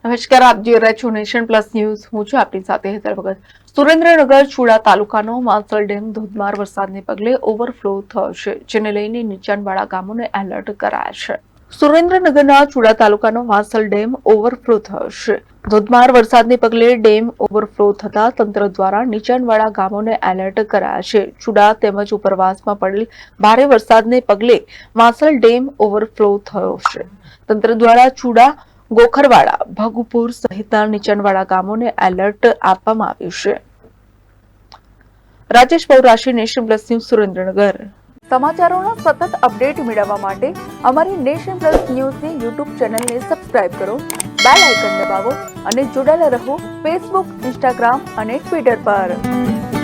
નમસ્કાર, આપ જોઈ રહ્યા છો નેશન પ્લસ ન્યૂઝ. હું છું આપની સાથે હેતલ ભગત. સુરેન્દ્રનગર ચુડા તાલુકાનો માલસલ ડેમ ધોધમાર વરસાદને પગલે ઓવરફ્લો થયો છે, જેને લઈને નીચાણવાળા ગામોને એલર્ટ કરાયા છે. સુરેન્દ્રનગરના ચુડા તાલુકાનો માલસલ ડેમ ઓવરફ્લો થયો છે. ધોધમાર વરસાદને પગલે ડેમ ઓવરફ્લો થતા તંત્ર દ્વારા નીચાણવાળા ગામોને એલર્ટ કરાયા છે. ચુડા તેમજ ઉપરવાસમાં પડેલ ભારે વરસાદને પગલે માલસલ ડેમ ઓવરફ્લો થયો છે. તંત્ર દ્વારા ચુડા, ગોખરવાડા, ભગુપુર સહિતના નીચાણવાળા ગામોને એલર્ટ આપવામાં આવ્યું છે. Rajesh Paurashi, Nation Plus News, Surendranagar. સમાચારોના સતત અપડેટ મેળવવા માટે અમારી નેશન પ્લસ ન્યૂઝની યુટ્યુબ ચેનલને સબસ્ક્રાઇબ કરો, બેલ આઇકન દબાવો અને જોડાયેલા રહો ફેસબુક, ઇન્સ્ટાગ્રામ અને ટ્વિટર પર.